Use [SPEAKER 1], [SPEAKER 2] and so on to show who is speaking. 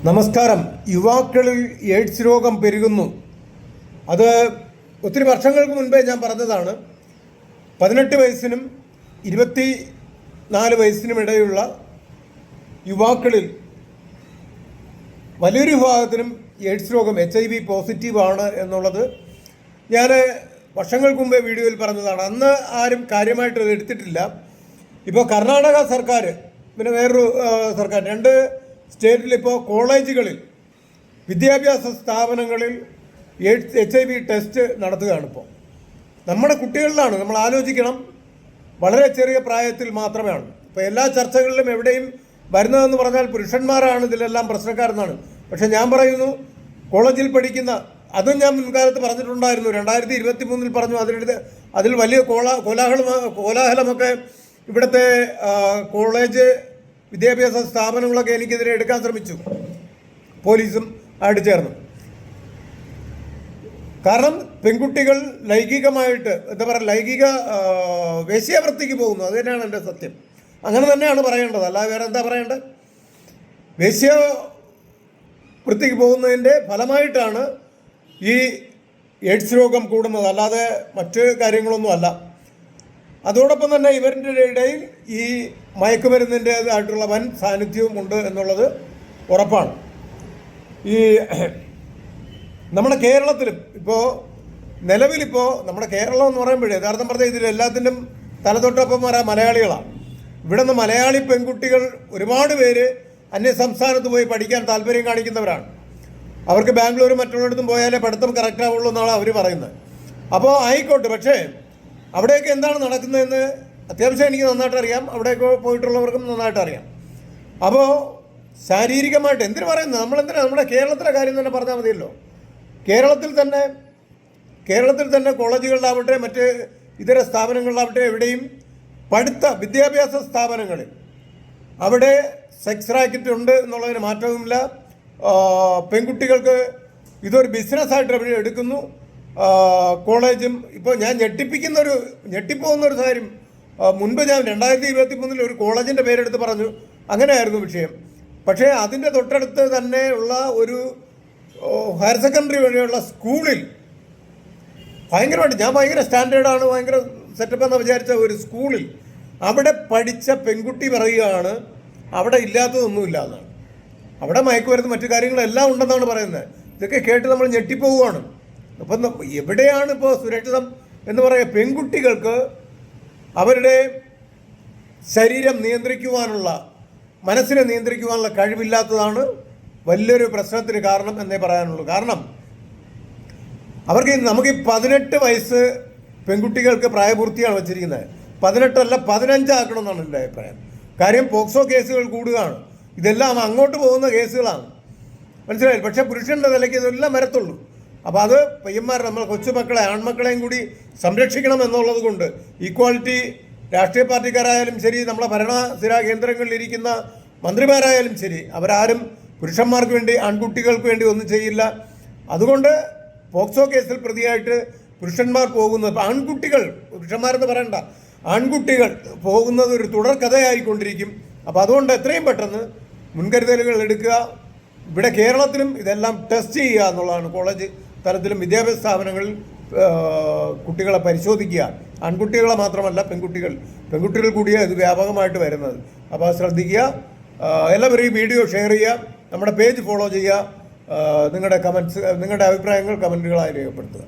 [SPEAKER 1] നമസ്കാരം. യുവാക്കളിൽ എയ്ഡ്സ് രോഗം പെരുകുന്നു. അത് ഒത്തിരി വർഷങ്ങൾക്ക് മുൻപേ ഞാൻ പറഞ്ഞതാണ്. 18 വയസ്സിനും 24 വയസ്സിനും ഇടയിലുള്ള യുവാക്കളിൽ വലിയൊരു വിഭാഗത്തിനും എയ്ഡ്സ് രോഗം HIV പോസിറ്റീവാണ് എന്നുള്ളത് ഞാൻ വർഷങ്ങൾക്ക് മുമ്പേ വീഡിയോയിൽ പറഞ്ഞതാണ്. അന്ന് ആരും കാര്യമായിട്ട് എടുത്തിട്ടില്ല. ഇപ്പോൾ കർണാടക സർക്കാർ, പിന്നെ വേറൊരു സർക്കാർ, രണ്ട് സ്റ്റേറ്റിലിപ്പോൾ കോളേജുകളിൽ, വിദ്യാഭ്യാസ സ്ഥാപനങ്ങളിൽ HIV ടെസ്റ്റ് നടത്തുകയാണ്. ഇപ്പോൾ നമ്മുടെ കുട്ടികളിലാണ്. നമ്മൾ ആലോചിക്കണം, വളരെ ചെറിയ പ്രായത്തിൽ മാത്രമാണ്. ഇപ്പോൾ എല്ലാ ചർച്ചകളിലും എവിടെയും വരുന്നതെന്ന് പറഞ്ഞാൽ പുരുഷന്മാരാണ് ഇതിലെല്ലാം പ്രശ്നക്കാരെന്നാണ്. പക്ഷെ ഞാൻ പറയുന്നു, കോളേജിൽ പഠിക്കുന്ന, അതും ഞാൻ മുൻകാലത്ത് പറഞ്ഞിട്ടുണ്ടായിരുന്നു, 2023 പറഞ്ഞു. അതിൽ വലിയ കോലാഹലമൊക്കെ ഇവിടുത്തെ കോളേജ് വിദ്യാഭ്യാസ സ്ഥാപനങ്ങളൊക്കെ എനിക്കെതിരെ എടുക്കാൻ ശ്രമിച്ചു, പോലീസും ആയിട്ട് ചേർന്ന്. കാരണം പെൺകുട്ടികൾ ലൈംഗികമായിട്ട്, എന്താ പറയുക, ലൈംഗിക വേശ്യാവൃത്തിക്ക് പോകുന്നു. അത് തന്നെയാണ് എൻ്റെ സത്യം. അങ്ങനെ തന്നെയാണ് പറയേണ്ടത്, അല്ലാതെ വേറെ എന്താ പറയേണ്ടത്? വേശ്യാവൃത്തിക്ക് പോകുന്നതിൻ്റെ ഫലമായിട്ടാണ് ഈ എയ്ഡ്സ് രോഗം കൂടുന്നത്, അല്ലാതെ മറ്റ് കാര്യങ്ങളൊന്നും അല്ല. അതോടൊപ്പം തന്നെ ഇവരുടെ ഇടയിൽ ഈ മയക്കുമരുന്നിൻ്റേതായിട്ടുള്ള വൻ സാന്നിധ്യവും ഉണ്ട് എന്നുള്ളത് ഉറപ്പാണ്. ഈ നമ്മുടെ കേരളത്തിലും ഇപ്പോൾ നിലവിലിപ്പോൾ നമ്മുടെ കേരളം എന്ന് പറയുമ്പോഴേ യഥാർത്ഥം പറഞ്ഞാൽ ഇതിലെല്ലാത്തിനും തലതൊട്ടൊപ്പം മലയാളികളാണ്. ഇവിടെ നിന്ന് മലയാളി പെൺകുട്ടികൾ ഒരുപാട് പേര് അന്യ സംസ്ഥാനത്ത് പോയി പഠിക്കാൻ താല്പര്യം കാണിക്കുന്നവരാണ്. അവർക്ക് ബാംഗ്ലൂർ മറ്റുള്ളിടത്തും പോയാലേ പഠിത്തം കറക്റ്റാവുള്ളൂ എന്നാണ് അവർ പറയുന്നത്. അപ്പോൾ ആയിക്കോട്ടെ, പക്ഷേ അവിടെയൊക്കെ എന്താണ് നടക്കുന്നതെന്ന് അത്യാവശ്യം എനിക്ക് നന്നായിട്ട് അറിയാം. അവിടെയൊക്കെ പോയിട്ടുള്ളവർക്കും നന്നായിട്ട് അറിയാം. അപ്പോൾ ശാരീരികമായിട്ട് എന്തിനു പറയുന്നത്? നമ്മളെന്തിനാ നമ്മുടെ കേരളത്തിലെ കാര്യം തന്നെ പറഞ്ഞാൽ മതിയല്ലോ. കേരളത്തിൽ തന്നെ കോളേജുകളിലാവട്ടെ, മറ്റ് ഇതര സ്ഥാപനങ്ങളിലാവട്ടെ, എവിടെയും വിദ്യാഭ്യാസ സ്ഥാപനങ്ങളിൽ അവിടെ സെക്സ് റാക്കറ്റ് ഉണ്ട് എന്നുള്ളതിന് മാറ്റവുമില്ല. പെൺകുട്ടികൾക്ക് ഇതൊരു ബിസിനസ്സായിട്ട് അവർ എടുക്കുന്നു. കോളേജും ഇപ്പോൾ ഞാൻ ഞെട്ടിപ്പോകുന്നൊരു കാര്യം, മുൻപ് ഞാൻ 2023 ഒരു കോളേജിൻ്റെ പേരെടുത്ത് പറഞ്ഞു, അങ്ങനെയായിരുന്നു വിഷയം. പക്ഷേ അതിൻ്റെ തൊട്ടടുത്ത് തന്നെ ഉള്ള ഒരു ഹയർ സെക്കൻഡറി വഴിയുള്ള സ്കൂളിൽ ഞാൻ ഭയങ്കര സ്റ്റാൻഡേർഡാണ്, ഭയങ്കര സെറ്റപ്പ് എന്ന് വിചാരിച്ച ഒരു സ്കൂളിൽ അവിടെ പഠിച്ച പെൺകുട്ടി പറയുകയാണ് അവിടെ ഇല്ലാത്തതൊന്നുമില്ല എന്നാണ്. അവിടെ മയക്കുമരുന്ന് മറ്റു കാര്യങ്ങളെല്ലാം ഉണ്ടെന്നാണ് പറയുന്നത്. ഇതൊക്കെ കേട്ട് നമ്മൾ ഞെട്ടിപ്പോവുകയാണ്. അപ്പം എവിടെയാണ് ഇപ്പോൾ സുരക്ഷിതം എന്ന് പറയുക? പെൺകുട്ടികൾക്ക് അവരുടെ ശരീരം നിയന്ത്രിക്കുവാനുള്ള, മനസ്സിനെ നിയന്ത്രിക്കുവാനുള്ള കഴിവില്ലാത്തതാണ് വലിയൊരു പ്രശ്നത്തിന് കാരണം എന്നേ പറയാനുള്ളൂ. കാരണം നമുക്ക് 18 വയസ്സ് പെൺകുട്ടികൾക്ക് പ്രായപൂർത്തിയാണ് വച്ചിരിക്കുന്നത്. 18 അല്ല 15 ആക്കണമെന്നാണ് എൻ്റെ അഭിപ്രായം. കാര്യം പോക്സോ കേസുകൾ കൂടുകയാണ്. ഇതെല്ലാം അങ്ങോട്ട് പോകുന്ന കേസുകളാണ്, മനസ്സിലായി. പക്ഷേ പുരുഷൻ്റെ നിലയ്ക്ക് ഇതെല്ലാം വരത്തുള്ളൂ. അപ്പോൾ അത് പയ്യന്മാർ, നമ്മൾ കൊച്ചുമക്കളെ, ആൺമക്കളെയും കൂടി സംരക്ഷിക്കണം എന്നുള്ളത് കൊണ്ട് ഈക്വാലിറ്റി, രാഷ്ട്രീയ പാർട്ടിക്കാരായാലും ശരി, നമ്മളെ ഭരണസ്ഥിരാ കേന്ദ്രങ്ങളിലിരിക്കുന്ന മന്ത്രിമാരായാലും ശരി, അവരാരും പുരുഷന്മാർക്ക് വേണ്ടി, ആൺകുട്ടികൾക്ക് വേണ്ടി ഒന്നും ചെയ്യില്ല. അതുകൊണ്ട് പോക്സോ കേസിൽ പ്രതിയായിട്ട് പുരുഷന്മാർ പോകുന്നത്, ആൺകുട്ടികൾ, പുരുഷന്മാരെന്ന് പറയണ്ട, ആൺകുട്ടികൾ പോകുന്നത് ഒരു തുടർക്കഥയായിക്കൊണ്ടിരിക്കും. അപ്പോൾ അതുകൊണ്ട് എത്രയും പെട്ടെന്ന് മുൻകരുതലുകൾ എടുക്കുക. ഇവിടെ കേരളത്തിലും ഇതെല്ലാം ടെസ്റ്റ് ചെയ്യുക എന്നുള്ളതാണ്. കോളേജ് തലത്തിലും വിദ്യാഭ്യാസ സ്ഥാപനങ്ങളിൽ കുട്ടികളെ പരിശോധിക്കുക. ആൺകുട്ടികളെ മാത്രമല്ല, പെൺകുട്ടികൾ കൂടിയാണ് ഇത് വ്യാപകമായിട്ട് വരുന്നത്. അപ്പോൾ ശ്രദ്ധിക്കുക. എല്ലാവരും ഈ വീഡിയോ ഷെയർ ചെയ്യുക, നമ്മുടെ പേജ് ഫോളോ ചെയ്യുക, നിങ്ങളുടെ അഭിപ്രായങ്ങൾ കമൻറ്റുകളായി രേഖപ്പെടുത്തുക.